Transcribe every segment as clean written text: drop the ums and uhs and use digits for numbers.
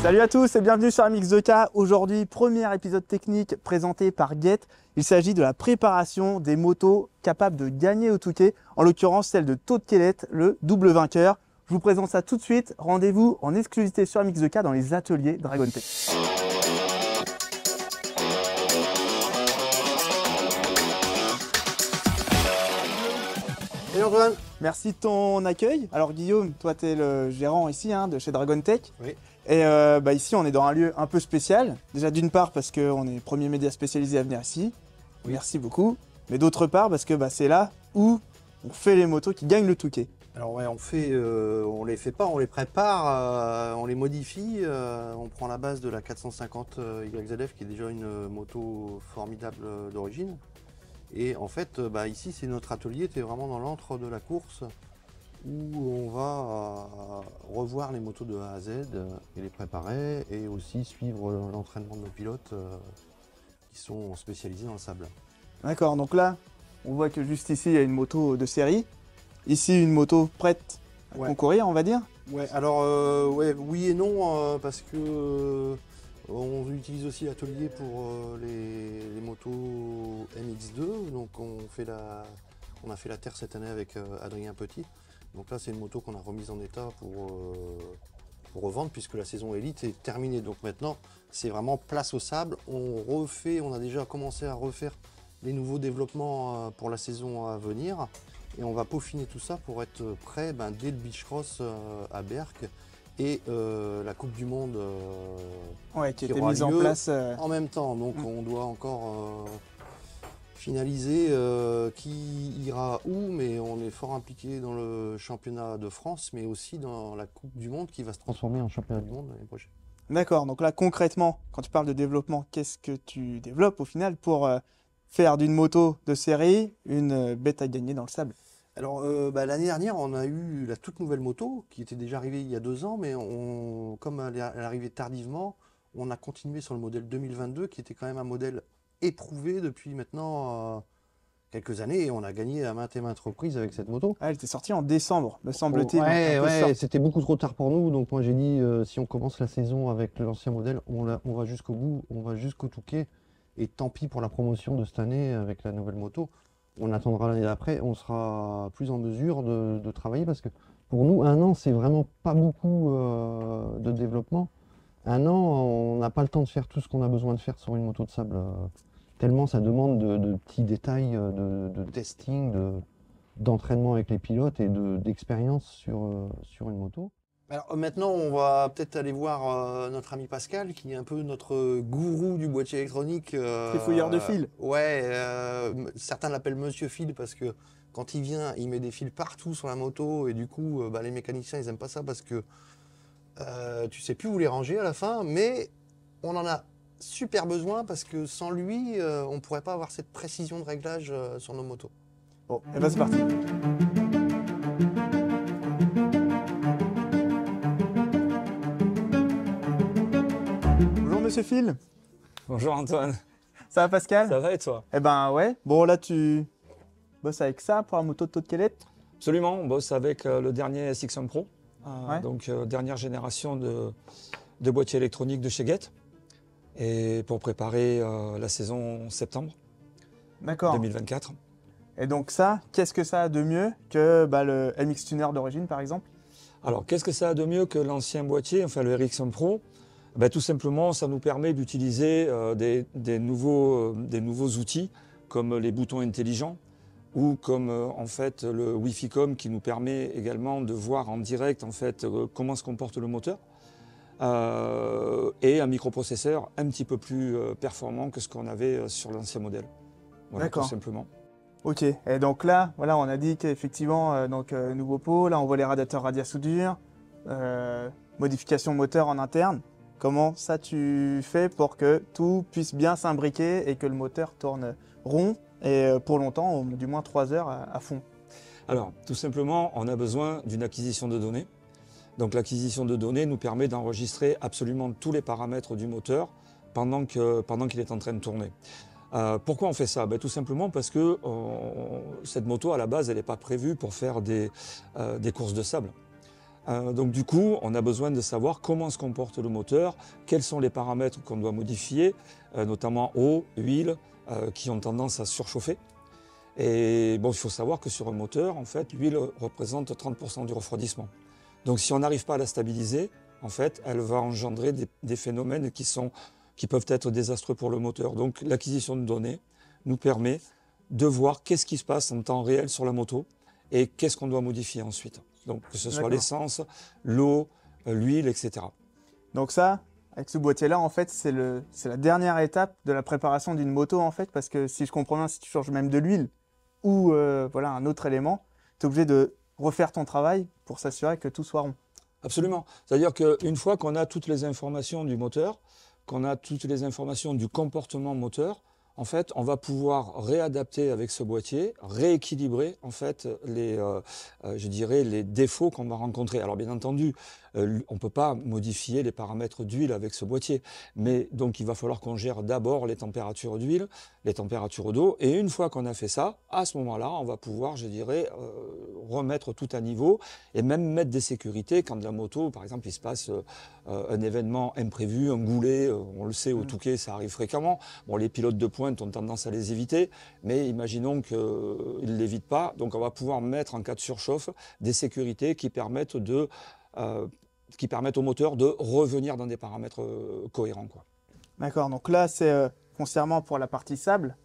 Salut à tous et bienvenue sur MX2K. Aujourd'hui, premier épisode technique présenté par Get. Il s'agit de la préparation des motos capables de gagner au Touquet, en l'occurrence celle de Todd Kellett, le double vainqueur. Je vous présente ça tout de suite. Rendez-vous en exclusivité sur MX2K dans les ateliers Dragon Tech. Salut Antoine. Merci de ton accueil. Alors Guillaume, toi tu es le gérant ici de chez Dragon Tech. Oui. Et ici on est dans un lieu un peu spécial. Déjà d'une part parce qu'on est le premier média spécialisé à venir ici. Oui. Merci beaucoup. Mais d'autre part parce que c'est là où on fait les motos qui gagnent le Touquet. Alors ouais, on les fait pas, on les prépare, on les modifie. On prend la base de la 450 YZF qui est déjà une moto formidable d'origine. Et en fait, ici c'est notre atelier, tu es vraiment dans l'antre de la course où on va revoir les motos de A à Z et les préparer et aussi suivre l'entraînement de nos pilotes qui sont spécialisés dans le sable. D'accord, donc là, on voit que juste ici il y a une moto de série. Ici une moto prête à concourir, on va dire. Ouais, alors oui et non, parce que on utilise aussi l'atelier pour les motos MX2. Donc on a fait la terre cette année avec Adrien Petit. Donc là c'est une moto qu'on a remise en état pour revendre puisque la saison élite est terminée. Donc maintenant c'est vraiment place au sable. On a déjà commencé à refaire les nouveaux développements pour la saison à venir. Et on va peaufiner tout ça pour être prêt dès le Beach Cross à Berck et la Coupe du Monde qui était mise en place en même temps. Donc on doit encore finaliser qui ira où, mais on est fort impliqué dans le championnat de France, mais aussi dans la Coupe du Monde qui va se transformer en championnat du monde l'année prochaine. D'accord, donc là concrètement, quand tu parles de développement, qu'est-ce que tu développes au final pour faire d'une moto de série une bête à gagner dans le sable? Alors l'année dernière, on a eu la toute nouvelle moto qui était déjà arrivée il y a 2 ans, mais comme elle est arrivée tardivement, on a continué sur le modèle 2022 qui était quand même un modèle éprouvé depuis maintenant quelques années et on a gagné à maintes et maintes reprises avec cette moto. Ah, elle était sortie en décembre, me semble-t-il. Ouais, c'était beaucoup trop tard pour nous, donc moi j'ai dit si on commence la saison avec l'ancien modèle, on va jusqu'au bout, on va jusqu'au Touquet et tant pis pour la promotion de cette année avec la nouvelle moto. On attendra l'année d'après, on sera plus en mesure de travailler parce que pour nous, 1 an, c'est vraiment pas beaucoup de développement. 1 an, on n'a pas le temps de faire tout ce qu'on a besoin de faire sur une moto de sable. Tellement ça demande de petits détails, de testing, d'entraînement avec les pilotes et d'expérience sur une moto. Alors maintenant, on va peut-être aller voir notre ami Pascal, qui est un peu notre gourou du boîtier électronique. Fouilleur de fils. Ouais, certains l'appellent Monsieur Fil parce que quand il vient, il met des fils partout sur la moto et du coup, les mécaniciens, ils n'aiment pas ça parce que tu sais plus où les ranger à la fin, mais on en a super besoin parce que sans lui, on ne pourrait pas avoir cette précision de réglage sur nos motos. Bon, et c'est parti. Bonjour Monsieur Phil. Bonjour Antoine. Ça va Pascal? Ça va et toi? Eh ben ouais. Bon là tu bosses avec ça pour la moto de Todd Kellett? Absolument, on bosse avec le dernier SX1 Pro, donc dernière génération de boîtiers électroniques de chez Get, et pour préparer la saison septembre 2024. Et donc ça, qu'est-ce que ça a de mieux que le MX Tuner d'origine par exemple? Alors qu'est-ce que ça a de mieux que l'ancien boîtier, enfin le RX1 Pro? Tout simplement, ça nous permet d'utiliser des nouveaux outils comme les boutons intelligents ou comme en fait le Wi-Fi-Com qui nous permet également de voir en direct en fait comment se comporte le moteur et un microprocesseur un petit peu plus performant que ce qu'on avait sur l'ancien modèle. Voilà, tout simplement. Ok, et donc là, voilà, on a dit qu'effectivement, nouveau pot, là on voit les radiateurs Radia soudure, modification moteur en interne. Comment ça tu fais pour que tout puisse bien s'imbriquer et que le moteur tourne rond et pour longtemps, du moins 3 heures à fond? Alors, tout simplement, on a besoin d'une acquisition de données. Donc l'acquisition de données nous permet d'enregistrer absolument tous les paramètres du moteur pendant qu'il est en train de tourner. Pourquoi on fait ça? Tout simplement parce que cette moto, à la base, elle n'est pas prévue pour faire des courses de sable. Donc du coup, on a besoin de savoir comment se comporte le moteur, quels sont les paramètres qu'on doit modifier, notamment eau, huile, qui ont tendance à surchauffer. Et bon, il faut savoir que sur un moteur, en fait, l'huile représente 30% du refroidissement. Donc si on n'arrive pas à la stabiliser, en fait, elle va engendrer des phénomènes qui peuvent être désastreux pour le moteur. Donc l'acquisition de données nous permet de voir qu'est-ce qui se passe en temps réel sur la moto et qu'est-ce qu'on doit modifier ensuite. Donc que ce soit l'essence, l'eau, l'huile, etc. Donc ça, avec ce boîtier-là, en fait, c'est la dernière étape de la préparation d'une moto, en fait, parce que si je comprends bien, si tu changes même de l'huile ou voilà, un autre élément, tu es obligé de refaire ton travail pour s'assurer que tout soit rond. Absolument. C'est-à-dire qu'une fois qu'on a toutes les informations du moteur, qu'on a toutes les informations du comportement moteur, en fait, on va pouvoir réadapter avec ce boîtier, rééquilibrer en fait je dirais les défauts qu'on va rencontrer. Alors bien entendu, on ne peut pas modifier les paramètres d'huile avec ce boîtier, mais donc il va falloir qu'on gère d'abord les températures d'huile, les températures d'eau, et une fois qu'on a fait ça, à ce moment-là, on va pouvoir, je dirais, remettre tout à niveau et même mettre des sécurités quand la moto, par exemple, il se passe un événement imprévu, un goulet, on le sait, au Touquet, ça arrive fréquemment. Bon, les pilotes de pointe ont tendance à les éviter, mais imaginons qu'ils ne l'évitent pas. Donc on va pouvoir mettre en cas de surchauffe des sécurités qui permettent au moteur de revenir dans des paramètres cohérents, quoi. D'accord, donc là, c'est foncièrement pour la partie sable.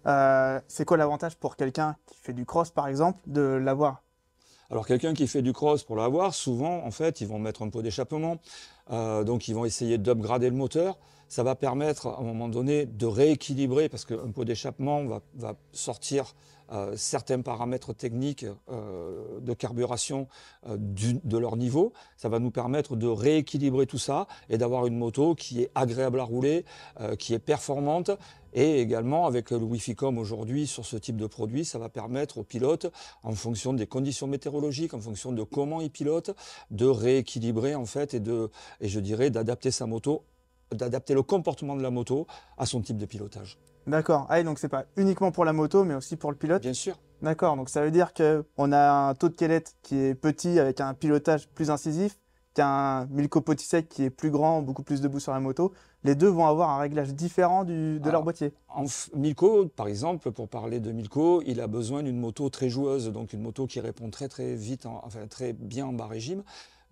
C'est quoi l'avantage pour quelqu'un qui fait du cross, par exemple, de l'avoir? Alors quelqu'un qui fait du cross, pour l'avoir, souvent, en fait, ils vont mettre un pot d'échappement, donc ils vont essayer d'upgrader le moteur. Ça va permettre, à un moment donné, de rééquilibrer, parce qu'un pot d'échappement va sortir certains paramètres techniques de carburation de leur niveau. Ça va nous permettre de rééquilibrer tout ça et d'avoir une moto qui est agréable à rouler, qui est performante. Et également, avec le Wi-Fi-Com aujourd'hui sur ce type de produit, ça va permettre aux pilotes, en fonction des conditions météorologiques, en fonction de comment ils pilotent, de rééquilibrer en fait et je dirais d'adapter sa moto, d'adapter le comportement de la moto à son type de pilotage. D'accord. Ah, et donc c'est pas uniquement pour la moto, mais aussi pour le pilote? Bien sûr. D'accord, donc ça veut dire qu'on a un taux de kellette qui est petit avec un pilotage plus incisif qu'un Milko Potisek qui est plus grand, beaucoup plus debout sur la moto. Les deux vont avoir un réglage différent de leur boîtier. Milko, par exemple, pour parler de Milko, il a besoin d'une moto très joueuse, donc une moto qui répond très très vite, enfin très bien en bas régime.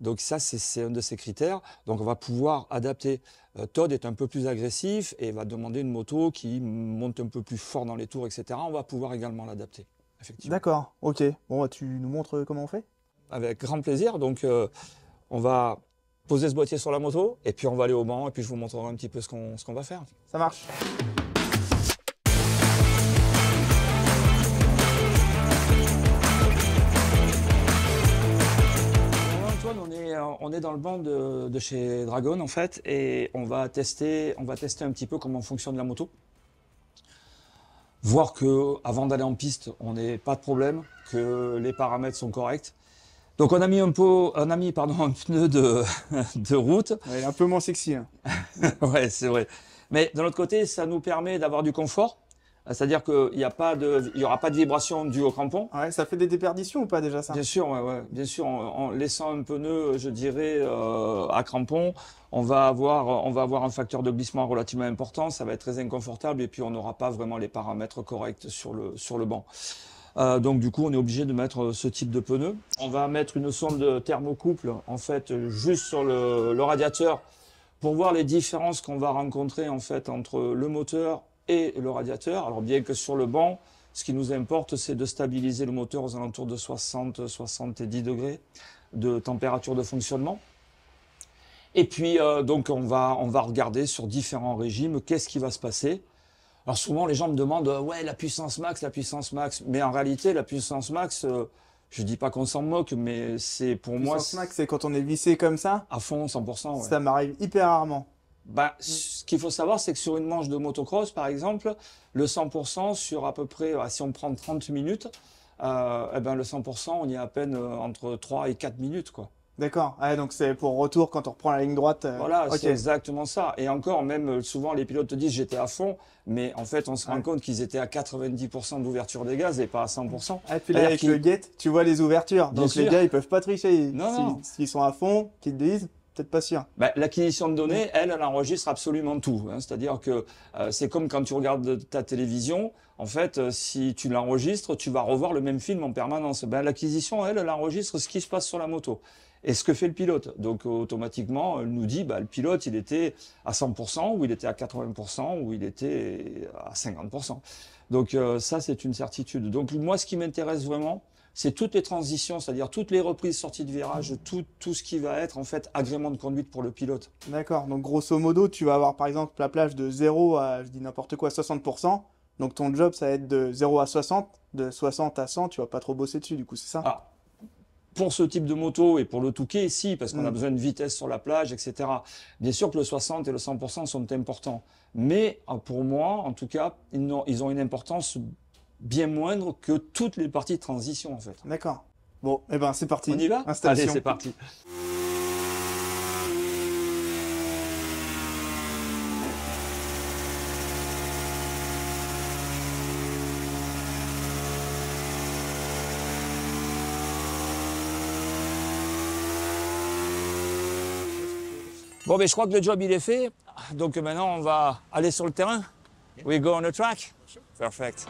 Donc ça, c'est un de ses critères. Donc on va pouvoir adapter. Todd est un peu plus agressif et va demander une moto qui monte un peu plus fort dans les tours, etc. On va pouvoir également l'adapter, effectivement. D'accord, ok. Bon, tu nous montres comment on fait? Avec grand plaisir. Donc on va poser ce boîtier sur la moto et puis on va aller au banc et puis je vous montrerai un petit peu ce qu'on va faire. Ça marche. On est dans le banc de chez Dragon en fait et on va tester un petit peu comment fonctionne la moto. Voir que avant d'aller en piste, on n'ait pas de problème, que les paramètres sont corrects. Donc on a mis un pneu de route. Ouais, il est un peu moins sexy, hein. Ouais, c'est vrai. Mais de l'autre côté, ça nous permet d'avoir du confort. C'est-à-dire qu'il n'y aura pas de vibration due au crampon. Ouais, ça fait des déperditions ou pas déjà ça? Bien sûr, ouais. Bien sûr, en laissant un pneu, je dirais, à crampon, on va avoir un facteur de glissement relativement important. Ça va être très inconfortable et puis on n'aura pas vraiment les paramètres corrects sur le banc. Donc du coup, on est obligé de mettre ce type de pneu. On va mettre une sonde thermocouple en fait juste sur le radiateur pour voir les différences qu'on va rencontrer en fait entre le moteur et le radiateur. Alors bien que sur le banc, ce qui nous importe, c'est de stabiliser le moteur aux alentours de 60-70 degrés de température de fonctionnement. Et puis donc on va regarder sur différents régimes qu'est-ce qui va se passer. Alors souvent les gens me demandent ouais la puissance max, mais en réalité la puissance max, je dis pas qu'on s'en moque, mais c'est pour moi. Puissance max, c'est quand on est vissé comme ça? À fond, 100%. Ouais. Ça m'arrive hyper rarement. Ce qu'il faut savoir, c'est que sur une manche de motocross, par exemple, le 100% sur à peu près, si on prend 30 minutes, le 100%, on y est à peine entre 3 et 4 minutes, quoi. D'accord. Ah, donc c'est pour retour quand on reprend la ligne droite. Voilà, ok. c'est exactement ça. Et encore, même souvent, les pilotes te disent j'étais à fond, mais en fait, on se rend compte qu'ils étaient à 90% d'ouverture des gaz et pas à 100%. Ah, puis là, avec le gate, tu vois les ouvertures. Bien Donc les sûr. gars, ils peuvent pas tricher. Non. S'ils sont à fond, qu'ils te disent, peut-être pas sûr. Ben, l'acquisition de données, elle enregistre absolument tout. Hein. C'est-à-dire que c'est comme quand tu regardes ta télévision. En fait, si tu l'enregistres, tu vas revoir le même film en permanence. Ben, l'acquisition, elle enregistre ce qui se passe sur la moto et ce que fait le pilote. Donc automatiquement, elle nous dit, bah, le pilote, il était à 100%, ou il était à 80%, ou il était à 50%. Donc ça, c'est une certitude. Donc moi, ce qui m'intéresse vraiment, c'est toutes les transitions, c'est-à-dire toutes les reprises sorties de virage, tout ce qui va être en fait agrément de conduite pour le pilote. D'accord. Donc grosso modo, tu vas avoir par exemple la plage de 0 à, je dis n'importe quoi, 60%. Donc ton job, ça va être de 0 à 60, de 60 à 100, tu vas pas trop bosser dessus, du coup, c'est ça? Ah, pour ce type de moto et pour le Touquet, si, parce qu'on a besoin de vitesse sur la plage, etc. Bien sûr que le 60 et le 100% sont importants. Mais pour moi, en tout cas, ils ont une importance bien moindre que toutes les parties de transition, en fait. D'accord. Bon, eh ben c'est parti. On y va? Installation. Allez, c'est parti. Bon, mais je crois que le job, il est fait. Donc maintenant, on va aller sur le terrain. We go on the track? Perfect.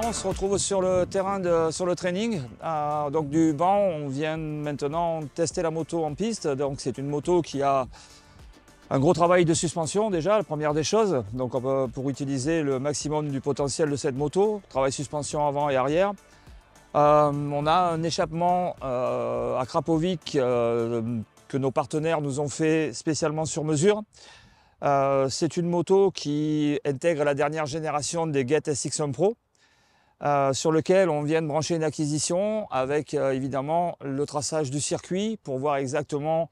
On se retrouve sur le terrain, sur le training. Donc du banc, on vient maintenant tester la moto en piste. Donc c'est une moto qui a un gros travail de suspension déjà, la première des choses. Donc pour utiliser le maximum du potentiel de cette moto, travail suspension avant et arrière. On a un échappement à Krapovic que nos partenaires nous ont fait spécialement sur mesure. C'est une moto qui intègre la dernière génération des Get SX1 Pro. Sur lequel on vient de brancher une acquisition avec évidemment le traçage du circuit pour voir exactement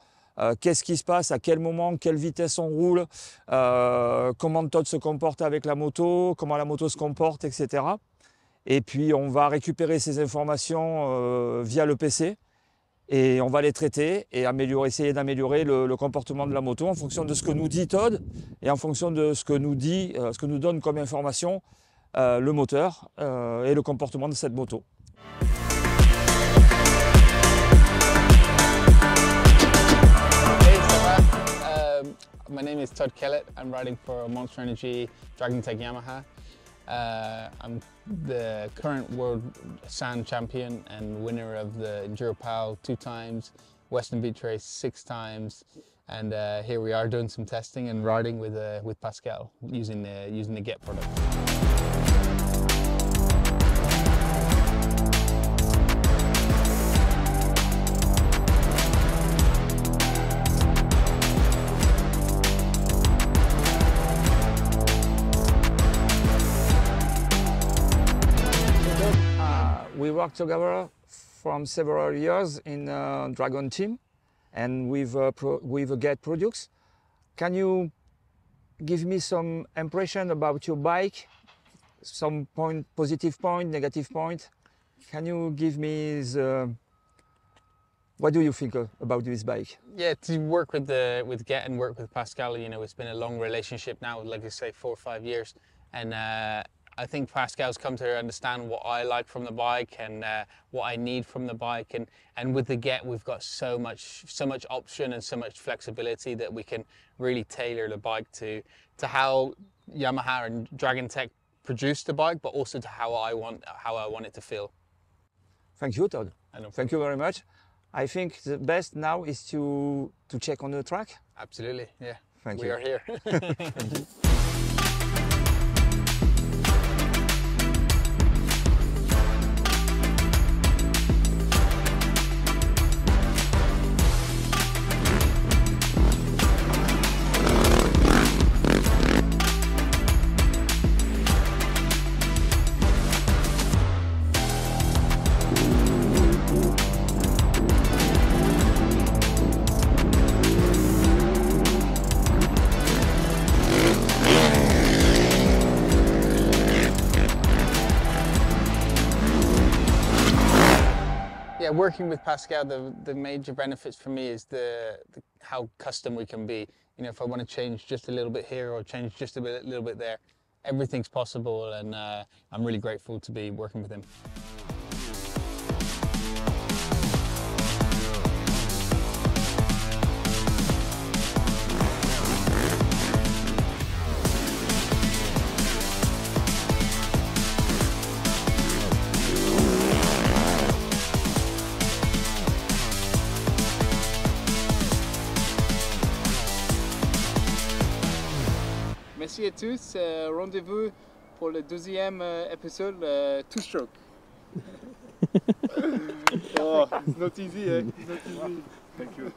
qu'est-ce qui se passe, à quel moment, quelle vitesse on roule, comment Todd se comporte avec la moto, comment la moto se comporte, etc. Et puis on va récupérer ces informations via le PC et on va les traiter et essayer d'améliorer le comportement de la moto en fonction de ce que nous dit Todd et en fonction de ce que nous donne comme information le moteur et le comportement de cette moto. Hey, ça va? My name is Todd Kellett. I'm riding for Monster Energy DragonTech Yamaha. I'm the current world sand champion and winner of the EnduroPal 2 times, Western Beach Race 6 times, and here we are doing some testing and riding with Pascal using the Get product. We work together from several years in Dragon team and with Get products. Can you give me some impression about your bike? Some positive point, negative point? Can you give me what do you think about this bike? Yeah, to work with Get and work with Pascal, you know, it's been a long relationship now, like I say, 4 or 5 years, and I think Pascal's come to understand what I like from the bike and what I need from the bike, and with the Get we've got so much option and so much flexibility that we can really tailor the bike to how Yamaha and DragonTech produce the bike, but also to how I want it to feel. Thank you, Todd. Thank you very much. I think the best now is to check on the track. Absolutely, yeah. Thank you. We are here. Yeah, working with Pascal, the major benefits for me is how custom we can be. You know, if I want to change just a little bit here or change just a little bit there, everything's possible, and I'm really grateful to be working with him. Merci à tous. Rendez-vous pour le deuxième épisode, Two Stroke. Oh, it's not easy, eh? It's not easy. Thank you.